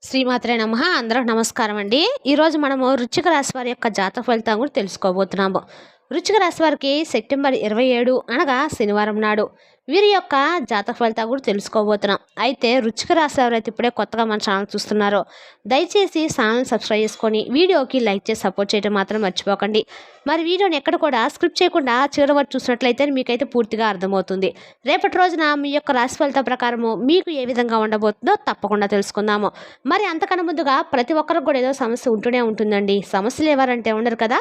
శ్రీమాత్రే నమః. అందరికి నమస్కారం అండి. ఈరోజు మనము వృశ్చిక రాశి వారి యొక్క జాతక ఫలితం కూడా తెలుసుకోబోతున్నాము. వృశ్చిక రాశి వారికి సెప్టెంబర్ 27 అనగా శనివారం నాడు వీరి యొక్క జాతక ఫలితాలు కూడా తెలుసుకోబోతున్నాం. అయితే వృశ్చిక రాశి ఎవరైతే ఇప్పుడే కొత్తగా మన ఛానల్ చూస్తున్నారో దయచేసి ఛానల్ సబ్స్క్రైబ్ చేసుకొని వీడియోకి లైక్ చేసి సపోర్ట్ చేయడం మాత్రం మర్చిపోకండి. మరి వీడియోని ఎక్కడ కూడా స్క్రిప్ట్ చేయకుండా చివరి వరకు చూసినట్లయితే మీకైతే పూర్తిగా అర్థమవుతుంది. రేపటి రోజున మీ యొక్క రాశి ఫలితం ప్రకారము మీకు ఏ విధంగా ఉండబోతుందో తప్పకుండా తెలుసుకుందాము. మరి అంతకన్నా ముందుగా ప్రతి ఒక్కరికి కూడా ఏదో సమస్య ఉంటూనే ఉంటుందండి. సమస్యలు ఎవరంటే ఉండరు కదా.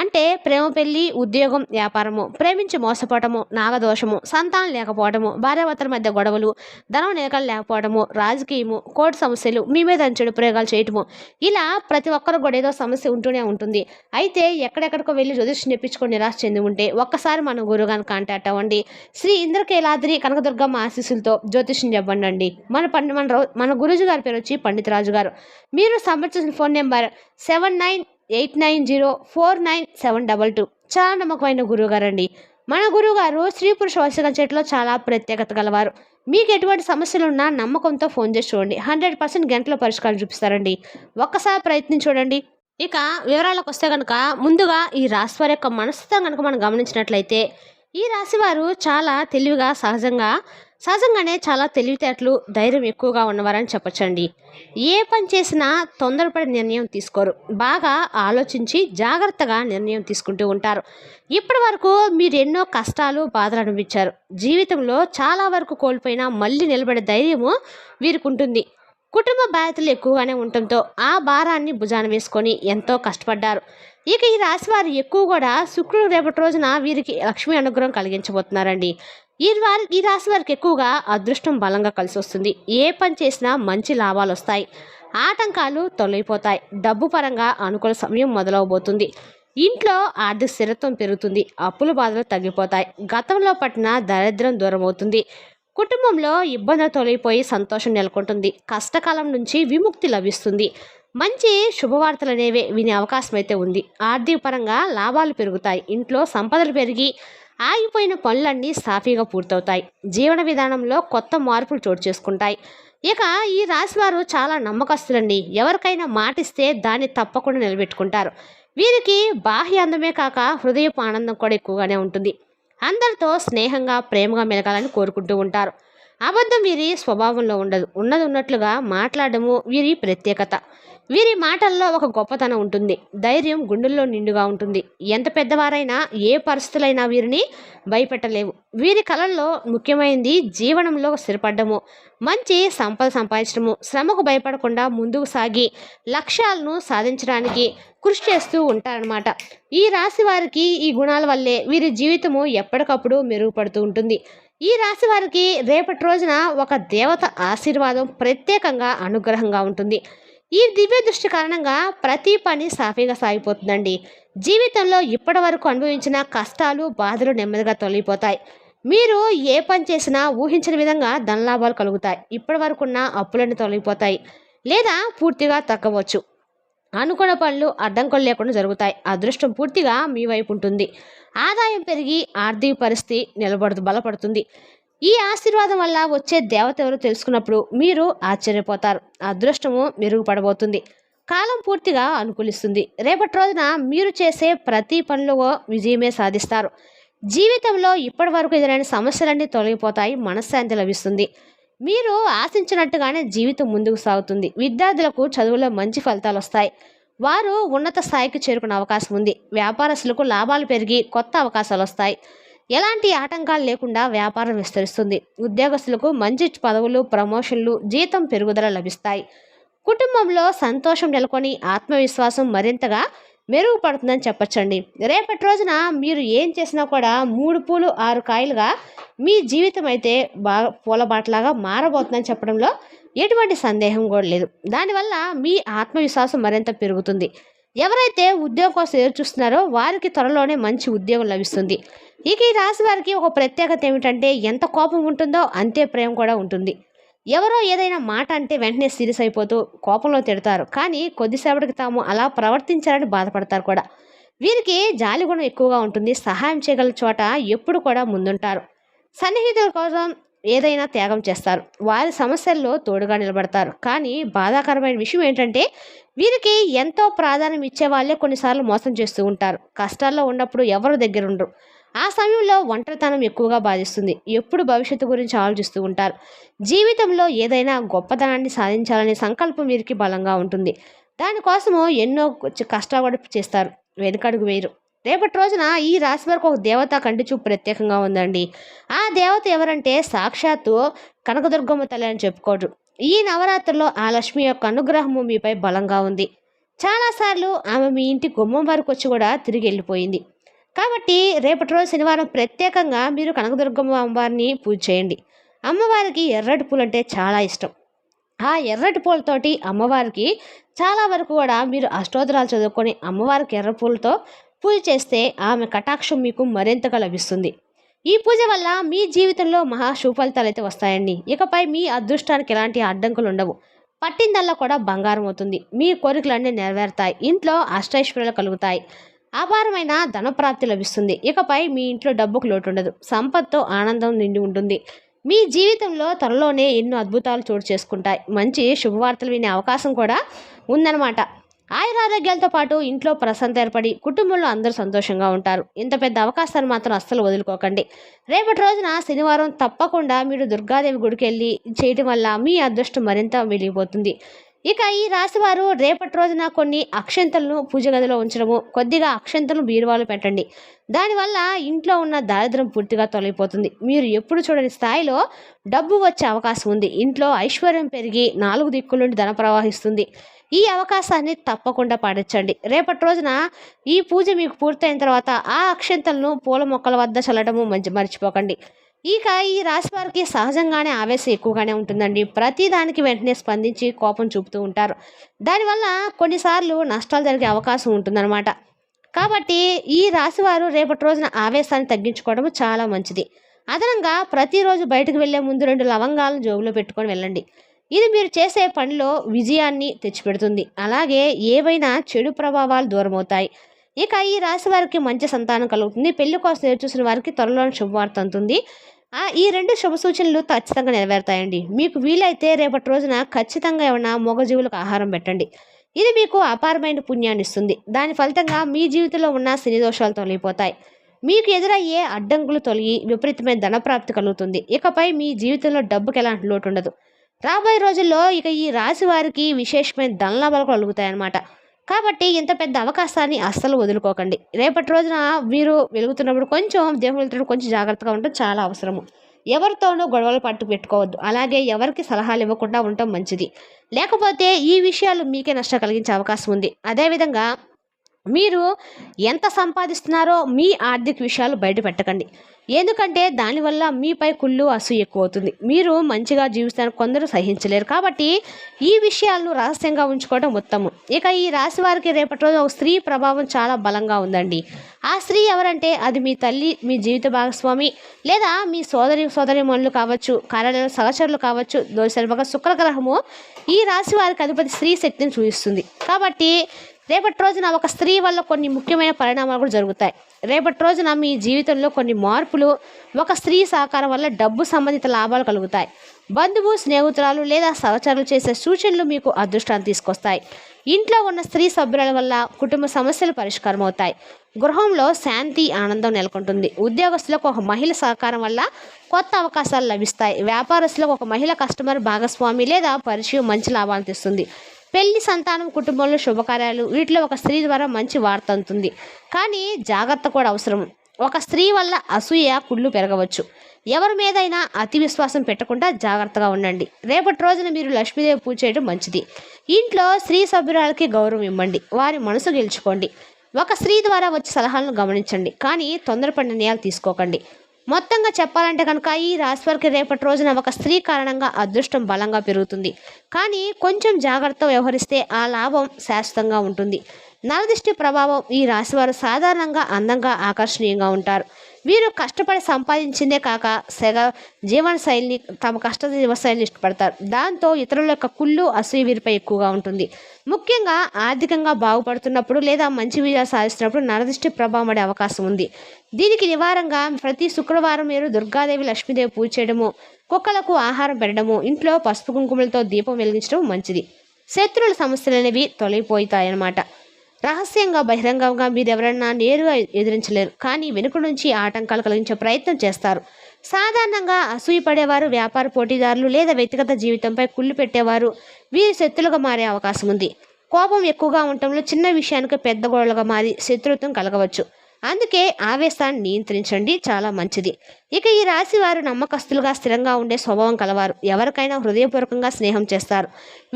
అంటే ప్రేమ, పెళ్లి, ఉద్యోగం, వ్యాపారము, ప్రేమించి మోసపోవటము, నాగదోషము, సంతానం లేకపోవడము, భార్యాభర్తల మధ్య గొడవలు, ధనం నిలకలు లేకపోవడము, రాజకీయము, కోర్టు సమస్యలు, మీ మీద చెడు ప్రయోగాలు చేయటము, ఇలా ప్రతి ఒక్కరికి కూడా ఏదో సమస్య ఉంటూనే ఉంటుంది. అయితే ఎక్కడెక్కడికో వెళ్ళి జ్యోతిష్యం చెప్పించుకొని నిరాశ చెంది ఉంటే ఒక్కసారి మన గురువుగారిని కాంటాక్ట్ అవ్వండి. శ్రీ ఇంద్రకీలాద్రి కనకదుర్గమ్మ ఆశీస్సులతో జ్యోతిష్యం చెప్పండి అండి. మన గురుజు గారి పేరు వచ్చి పండిత రాజు గారు. మీరు సంప్రదించిన ఫోన్ నెంబర్ 7989049722. చాలా నమ్మకమైన గురువు గారు అండి. మన గురువు గారు స్త్రీ పురుష వశీకరణ చెట్లో చాలా ప్రత్యేకత గలవారు. మీకు ఎటువంటి సమస్యలు ఉన్నా నమ్మకంతో ఫోన్ చేసి చూడండి. 100% గంటలో పరిష్కారం చూపిస్తారండి. ఒక్కసారి ప్రయత్నించి చూడండి. ఇక వివరాలకు వస్తే కనుక ముందుగా ఈ రాశి వారి యొక్క మనస్తత్వం కనుక మనం గమనించినట్లయితే ఈ రాశి వారు చాలా తెలివిగా సహజంగానే చాలా తెలివితేటలు, ధైర్యం ఎక్కువగా ఉన్నవారని చెప్పచ్చండి. ఏ పని చేసినా తొందరపడి నిర్ణయం తీసుకోరు. బాగా ఆలోచించి జాగ్రత్తగా నిర్ణయం తీసుకుంటూ ఉంటారు. ఇప్పటి వరకు మీరు ఎన్నో కష్టాలు, బాధలు అనిపించారు. జీవితంలో చాలా వరకు కోల్పోయినా మళ్ళీ నిలబడే ధైర్యము వీరికి ఉంటుంది. కుటుంబ బాధ్యతలు ఎక్కువగానే ఉండటంతో ఆ భారాన్ని భుజాన వేసుకొని ఎంతో కష్టపడ్డారు. ఇక ఈ రాశి వారు ఎక్కువ కూడా శుక్రుడు రేపటి రోజున వీరికి లక్ష్మీ అనుగ్రహం కలిగించబోతున్నారండి. ఈ రాశి వారికి ఎక్కువగా అదృష్టం బలంగా కలిసి వస్తుంది. ఏ పని చేసినా మంచి లాభాలు వస్తాయి. ఆటంకాలు తొలగిపోతాయి. డబ్బు పరంగా అనుకూల సమయం మొదలవబోతుంది. ఇంట్లో ఆర్థిక స్థిరత్వం పెరుగుతుంది. అప్పుల బాధలు తగ్గిపోతాయి. గతంలో పట్టిన దరిద్రం దూరం అవుతుంది. కుటుంబంలో ఇబ్బందులు తొలగిపోయి సంతోషం నెలకొంటుంది. కష్టకాలం నుంచి విముక్తి లభిస్తుంది. మంచి శుభవార్తలు అనేవి వినే అవకాశం అయితే ఉంది. ఆర్థిక పరంగా లాభాలు పెరుగుతాయి. ఇంట్లో సంపదలు పెరిగి ఆగిపోయిన పనులన్నీ సాఫీగా పూర్తవుతాయి. జీవన విధానంలో కొత్త మార్పులు చోటు చేసుకుంటాయి. ఇక ఈ రాశి వారు చాలా నమ్మకస్తులండి. ఎవరికైనా మాటిస్తే దాన్ని తప్పకుండా నిలబెట్టుకుంటారు. వీరికి బాహ్య అందమే కాక హృదయపు ఆనందం కూడా ఎక్కువగానే ఉంటుంది. అందరితో స్నేహంగా, ప్రేమగా మెలగాలని కోరుకుంటూ ఉంటారు. అబద్ధం వీరి స్వభావంలో ఉండదు. ఉన్నది ఉన్నట్లుగా మాట్లాడము వీరి ప్రత్యేకత. వీరి మాటల్లో ఒక గొప్పతనం ఉంటుంది. ధైర్యం గుండెల్లో నిండుగా ఉంటుంది. ఎంత పెద్దవారైనా ఏ పరిస్థితులైనా వీరిని భయపెట్టలేవు. వీరి కళల్లో ముఖ్యమైనది జీవనంలో స్థిరపడ్డము, మంచి సంపద సంపాదించడము, శ్రమకు భయపడకుండా ముందుకు సాగి లక్ష్యాలను సాధించడానికి కృషి చేస్తూ ఉంటారనమాట. ఈ రాశి వారికి ఈ గుణాల వల్లే వీరి జీవితము ఎప్పటికప్పుడు మెరుగుపడుతూ ఉంటుంది. ఈ రాశి వారికి రేపటి రోజున ఒక దేవత ఆశీర్వాదం ప్రత్యేకంగా అనుగ్రహంగా ఉంటుంది. ఈ దివ్య దృష్టి కారణంగా ప్రతి పని సాఫీగా సాగిపోతుందండి. జీవితంలో ఇప్పటి వరకు అనుభవించిన కష్టాలు, బాధలు నెమ్మదిగా తొలగిపోతాయి. మీరు ఏ పని చేసినా ఊహించిన విధంగా ధనలాభాలు కలుగుతాయి. ఇప్పటి వరకున్న అప్పులన్నీ తొలగిపోతాయి లేదా పూర్తిగా తగ్గవచ్చు. అనుకున్న పనులు అడ్డంకులు లేకుండా జరుగుతాయి. అదృష్టం పూర్తిగా మీ వైపు ఉంటుంది. ఆదాయం పెరిగి ఆర్థిక పరిస్థితి బలపడుతుంది. ఈ ఆశీర్వాదం వల్ల వచ్చే దేవత ఎవరు తెలుసుకున్నప్పుడు మీరు ఆశ్చర్యపోతారు. అదృష్టము మెరుగుపడబోతుంది. కాలం పూర్తిగా అనుకూలిస్తుంది. రేపటి రోజున మీరు చేసే ప్రతి పనిలో విజయమే సాధిస్తారు. జీవితంలో ఇప్పటి వరకు ఎదురైన సమస్యలన్నీ తొలగిపోతాయి. మనశ్శాంతి లభిస్తుంది. మీరు ఆశించినట్టుగానే జీవితం ముందుకు సాగుతుంది. విద్యార్థులకు చదువులో మంచి ఫలితాలు వస్తాయి. వారు ఉన్నత స్థాయికి చేరుకునే అవకాశం ఉంది. వ్యాపారస్తులకు లాభాలు పెరిగి కొత్త అవకాశాలు వస్తాయి. ఎలాంటి ఆటంకాలు లేకుండా వ్యాపారం విస్తరిస్తుంది. ఉద్యోగస్తులకు మంచి పదవులు, ప్రమోషన్లు, జీతం పెరుగుదల లభిస్తాయి. కుటుంబంలో సంతోషం నెలకొని ఆత్మవిశ్వాసం మరింతగా మెరుగుపడుతుందని చెప్పచ్చండి. రేపటి రోజున మీరు ఏం చేసినా కూడా 3 పూలు 6 కాయలుగా మీ జీవితం అయితే బాగా పూలబాటలాగా మారబోతుందని చెప్పడంలో ఎటువంటి సందేహం కూడా లేదు. దానివల్ల మీ ఆత్మవిశ్వాసం మరింత పెరుగుతుంది. ఎవరైతే ఉద్యోగం కోసం ఎదురు చూస్తున్నారో వారికి త్వరలోనే మంచి ఉద్యోగం లభిస్తుంది. ఇక ఈ రాశి వారికి ఒక ప్రత్యేకత ఏమిటంటే ఎంత కోపం ఉంటుందో అంతే ప్రేమ కూడా ఉంటుంది. ఎవరో ఏదైనా మాట అంటే వెంటనే సీరియస్ అయిపోతూ కోపంలో తిడతారు. కానీ కొద్దిసేపటికి తాము అలా ప్రవర్తించారని బాధపడతారు కూడా. వీరికి జాలి గుణం ఎక్కువగా ఉంటుంది. సహాయం చేయగల చోట ఎప్పుడు కూడా ముందుంటారు. సన్నిహితుల కోసం ఏదైనా త్యాగం చేస్తారు. వారి సమస్యల్లో తోడుగా నిలబడతారు. కానీ బాధాకరమైన విషయం ఏంటంటే వీరికి ఎంతో ప్రాధాన్యం ఇచ్చే వాళ్ళే కొన్నిసార్లు మోసం చేస్తూ ఉంటారు. కష్టాల్లో ఉన్నప్పుడు ఎవరు దగ్గరుండరు. ఆ సమయంలో ఒంటరితనం ఎక్కువగా బాధిస్తుంది. ఎప్పుడు భవిష్యత్తు గురించి ఆలోచిస్తూ ఉంటారు. జీవితంలో ఏదైనా గొప్పతనాన్ని సాధించాలనే సంకల్పం వీరికి బలంగా ఉంటుంది. దానికోసము ఎన్నో కష్టాలు కూడా చేస్తారు. వెనుకడుగు వేయరు. రేపటి రోజున ఈ రాశి వారికి ఒక దేవత కంటి చూపు ప్రత్యేకంగా ఉందండి. ఆ దేవత ఎవరంటే సాక్షాత్తు కనకదుర్గమ్మ తల్లి అని చెప్పుకోరు. ఈ నవరాత్రుల్లో ఆ లక్ష్మి యొక్క అనుగ్రహము మీపై బలంగా ఉంది. చాలాసార్లు ఆమె మీ ఇంటి గుమ్మం వరకు వచ్చి కూడా తిరిగి వెళ్ళిపోయింది. కాబట్టి రేపటి రోజు శనివారం ప్రత్యేకంగా మీరు కనకదుర్గమ్మ అమ్మవారిని పూజ చేయండి. అమ్మవారికి ఎర్రటి పూలు అంటే చాలా ఇష్టం. ఆ ఎర్రటి పూలతోటి అమ్మవారికి చాలా వరకు కూడా మీరు అష్టోత్తరాలు చదువుకొని అమ్మవారికి ఎర్ర పూలతో పూజ చేస్తే ఆమె కటాక్షం మీకు మరింతగా లభిస్తుంది. ఈ పూజ వల్ల మీ జీవితంలో మహా శుభఫలితాలు అయితే వస్తాయండి. ఇకపై మీ అదృష్టానికి ఎలాంటి అడ్డంకులు ఉండవు. పట్టిందల్లా కూడా బంగారం అవుతుంది. మీ కోరికలన్నీ నెరవేరుతాయి. ఇంట్లో అష్టైశ్వర్యాలు కలుగుతాయి. అపారమైన ధనప్రాప్తి లభిస్తుంది. ఇకపై మీ ఇంట్లో డబ్బుకు లోటు ఉండదు. సంపత్తో ఆనందం నిండి ఉంటుంది. మీ జీవితంలో త్వరలోనే ఎన్నో అద్భుతాలు చోటు చేసుకుంటాయి. మంచి శుభవార్తలు వినే అవకాశం కూడా ఉందన్నమాట. ఆయురారోగ్యాలతో పాటు ఇంట్లో ప్రశాంతత ఏర్పడి కుటుంబంలో అందరూ సంతోషంగా ఉంటారు. ఇంత పెద్ద అవకాశాన్ని మాత్రం అస్సలు వదులుకోకండి. రేపటి రోజున శనివారం తప్పకుండా మీరు దుర్గాదేవి గుడికి వెళ్ళి చేయటం వల్ల మీ అదృష్టం మరింత వెలిగిపోతుంది. ఇక ఈ రాశివారు రేపటి రోజున కొన్ని అక్షంతలను పూజ గదిలో ఉంచడము, కొద్దిగా అక్షంతలను బీరువాలో పెట్టండి. దానివల్ల ఇంట్లో ఉన్న దారిద్ర్యం పూర్తిగా తొలగిపోతుంది. మీరు ఎప్పుడు చూడని స్థాయిలో డబ్బు వచ్చే అవకాశం ఉంది. ఇంట్లో ఐశ్వర్యం పెరిగి 4 దిక్కుల నుండి ధన ప్రవహిస్తుంది. ఈ అవకాశాన్ని తప్పకుండా పాటించండి. రేపటి రోజున ఈ పూజ మీకు పూర్తయిన తర్వాత ఆ అక్షంతలను పూల మొక్కల వద్ద చల్లడము మర్చిపోకండి. ఇక ఈ రాశి వారికి సహజంగానే ఆవేశం ఎక్కువగానే ఉంటుందండి. ప్రతిదానికి వెంటనే స్పందించి కోపం చూపుతూ ఉంటారు. దానివల్ల కొన్నిసార్లు నష్టాలు జరిగే అవకాశం ఉంటుందన్నమాట. కాబట్టి ఈ రాశివారు రేపటి రోజున ఆవేశాన్ని తగ్గించుకోవడం చాలా మంచిది. అదనంగా ప్రతిరోజు బయటకు వెళ్లే ముందు 2 లవంగాలను జోబులో పెట్టుకొని వెళ్ళండి. ఇది మీరు చేసే పనిలో విజయాన్ని తెచ్చిపెడుతుంది. అలాగే ఏవైనా చెడు ప్రభావాలు దూరమవుతాయి. ఇక ఈ రాశి వారికి మంచి సంతానం కలుగుతుంది. పెళ్లి కోసం ఎదురు చూసిన వారికి త్వరలో శుభవార్త అందుతుంది. ఈ 2 శుభ సూచనలు ఖచ్చితంగా నెరవేరుతాయండి. మీకు వీలైతే రేపటి రోజున ఖచ్చితంగా ఏమైనా మూగజీవులకు ఆహారం పెట్టండి. ఇది మీకు అపారమైన పుణ్యాన్ని ఇస్తుంది. దాని ఫలితంగా మీ జీవితంలో ఉన్న శని దోషాలు తొలగిపోతాయి. మీకు ఎదురయ్యే అడ్డంకులు తొలగి విపరీతమైన ధనప్రాప్తి కలుగుతుంది. ఇకపై మీ జీవితంలో డబ్బుకి ఎలాంటి లోటు ఉండదు. రాబోయే రోజుల్లో ఇక ఈ రాశి వారికి విశేషమైన ధనలాభాలు కలుగుతాయన్నమాట. కాబట్టి ఇంత పెద్ద అవకాశాన్ని అస్సలు వదులుకోకండి. రేపటి రోజున మీరు వెలుగుతున్నప్పుడు దేహం వెళ్తున్నప్పుడు కొంచెం జాగ్రత్తగా ఉండటం చాలా అవసరము. ఎవరితోనూ గొడవలు పెట్టుకోవద్దు. అలాగే ఎవరికి సలహాలు ఇవ్వకుండా ఉండటం మంచిది. లేకపోతే ఈ విషయాలు మీకే నష్టం కలిగించే అవకాశం ఉంది. అదేవిధంగా మీరు ఎంత సంపాదిస్తున్నారో మీ ఆర్థిక విషయాలు బయట పెట్టకండి. ఎందుకంటే దానివల్ల మీపై కుళ్ళు అసూయ ఎక్కువ అవుతుంది. మీరు మంచిగా జీవిస్తానికి కొందరు సహించలేరు. కాబట్టి ఈ విషయాలను రహస్యంగా ఉంచుకోవడం ఉత్తమం. ఇక ఈ రాశి వారికి రేపటి రోజు ఒక స్త్రీ ప్రభావం చాలా బలంగా ఉందండి. ఆ స్త్రీ ఎవరంటే అది మీ తల్లి, మీ జీవిత భాగస్వామి, లేదా మీ సోదరిమణులు కావచ్చు, కార్యాలయంలో సహచరులు కావచ్చు. దోష శుక్రగ్రహము ఈ రాశి వారికి అధిపతి స్త్రీ శక్తిని చూపిస్తుంది. కాబట్టి రేపటి రోజున ఒక స్త్రీ వల్ల కొన్ని ముఖ్యమైన పరిణామాలు కూడా జరుగుతాయి. రేపటి రోజున మీ జీవితంలో కొన్ని మార్పులు, ఒక స్త్రీ సహకారం వల్ల డబ్బు సంబంధిత లాభాలు కలుగుతాయి. బంధువు, స్నేహితురాలు లేదా సహచరులు చేసే సూచనలు మీకు అదృష్టాన్ని తీసుకొస్తాయి. ఇంట్లో ఉన్న స్త్రీ సభ్యుల వల్ల కుటుంబ సమస్యలు పరిష్కారం అవుతాయి. గృహంలో శాంతి, ఆనందం నెలకొంటుంది. ఉద్యోగస్తులకు ఒక మహిళ సహకారం వల్ల కొత్త అవకాశాలు లభిస్తాయి. వ్యాపారస్తులకు ఒక మహిళ కస్టమర్ భాగస్వామి లేదా పరిచయం మంచి లాభాలు తెస్తుంది. పెళ్లి, సంతానం, కుటుంబంలో శుభకార్యాలు వీటిలో ఒక స్త్రీ ద్వారా మంచి వార్త అందుతుంది. కానీ జాగ్రత్త కూడా అవసరం. ఒక స్త్రీ వల్ల అసూయ, కుళ్ళు పెరగవచ్చు. ఎవరి మీదైనా అతి విశ్వాసం పెట్టకుండా జాగ్రత్తగా ఉండండి. రేపటి రోజున మీరు లక్ష్మీదేవి పూజ చేయడం మంచిది. ఇంట్లో స్త్రీ సభ్యురాలకి గౌరవం ఇవ్వండి. వారి మనసు గెలుచుకోండి. ఒక స్త్రీ ద్వారా వచ్చే సలహాలను గమనించండి. కానీ తొందరపడిన నిర్ణయాలు తీసుకోకండి. మొత్తంగా చెప్పాలంటే కనుక ఈ రాశివారికి రేపటి రోజున ఒక స్త్రీ కారణంగా అదృష్టం బలంగా పెరుగుతుంది. కానీ కొంచెం జాగ్రత్త వ్యవహరిస్తే ఆ లాభం శాశ్వతంగా ఉంటుంది. నరదిష్టి ప్రభావం ఈ రాశివారు సాధారణంగా అందంగా, ఆకర్షణీయంగా ఉంటారు. వీరు కష్టపడి సంపాదించిందే కాక జీవన శైలిని తమ కష్ట జీవశైలిని ఇష్టపడతారు. దాంతో ఇతరుల యొక్క కుళ్ళు అసూయ వీరిపై ఎక్కువగా ఉంటుంది. ముఖ్యంగా ఆర్థికంగా బాగుపడుతున్నప్పుడు లేదా మంచి విజయాలు సాధిస్తున్నప్పుడు నరదృష్టి ప్రభావం పడే అవకాశం ఉంది. దీనికి నివారణగా ప్రతి శుక్రవారం మీరు దుర్గాదేవి లక్ష్మీదేవి పూజ చేయడము, కుక్కలకు ఆహారం పెట్టడము, ఇంట్లో పసుపు కుంకుమలతో దీపం వెలిగించడం మంచిది. శత్రువుల సమస్యలు అనేవి తొలగిపోతాయన్నమాట. రహస్యంగా బహిరంగంగా మీరు ఎవరన్నా నేరుగా ఎదిరించలేరు, కానీ వెనుక నుంచి ఆటంకాలు కలిగించే ప్రయత్నం చేస్తారు. సాధారణంగా అసూయ పడేవారు, వ్యాపార పోటీదారులు లేదా వ్యక్తిగత జీవితంపై కుళ్ళు పెట్టేవారు వీరి శత్రులుగా మారే అవకాశం ఉంది. కోపం ఎక్కువగా ఉండటంలో చిన్న విషయానికి పెద్ద గొడవలుగా మారి శత్రుత్వం కలగవచ్చు. అందుకే ఆవేశాన్ని నియంత్రించండి, చాలా మంచిది. ఇక ఈ రాశి వారు నమ్మకస్తులుగా స్థిరంగా ఉండే స్వభావం కలవారు. ఎవరికైనా హృదయపూర్వకంగా స్నేహం చేస్తారు.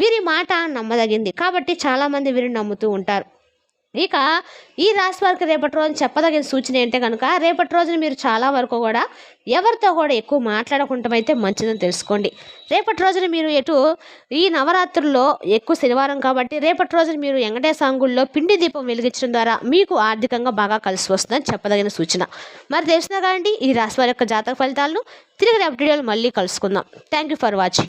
వీరి మాట నమ్మదగింది కాబట్టి చాలామంది వీరిని నమ్ముతూ ఉంటారు. ఇక ఈ రాశి వారికి రేపటి రోజున చెప్పదగిన సూచన ఏంటంటే కనుక, రేపటి రోజున మీరు చాలా వరకు కూడా ఎవరితో కూడా ఎక్కువ మాట్లాడకుండా అయితే మంచిదని తెలుసుకోండి. రేపటి రోజున మీరు ఈ నవరాత్రుల్లో ఎక్కువ శనివారం కాబట్టి రేపటి రోజున మీరు వెంకటేశ్వర గుడిలో పిండి దీపం వెలిగించడం ద్వారా మీకు ఆర్థికంగా బాగా కలిసి వస్తుందని చెప్పదగిన సూచన. మరి తెలిసినా కానీ ఈ రాశి వారి యొక్క జాతక ఫలితాలను తిరిగి రేపటి వీడియోలో మళ్ళీ కలుసుకుందాం. Thank you for watching.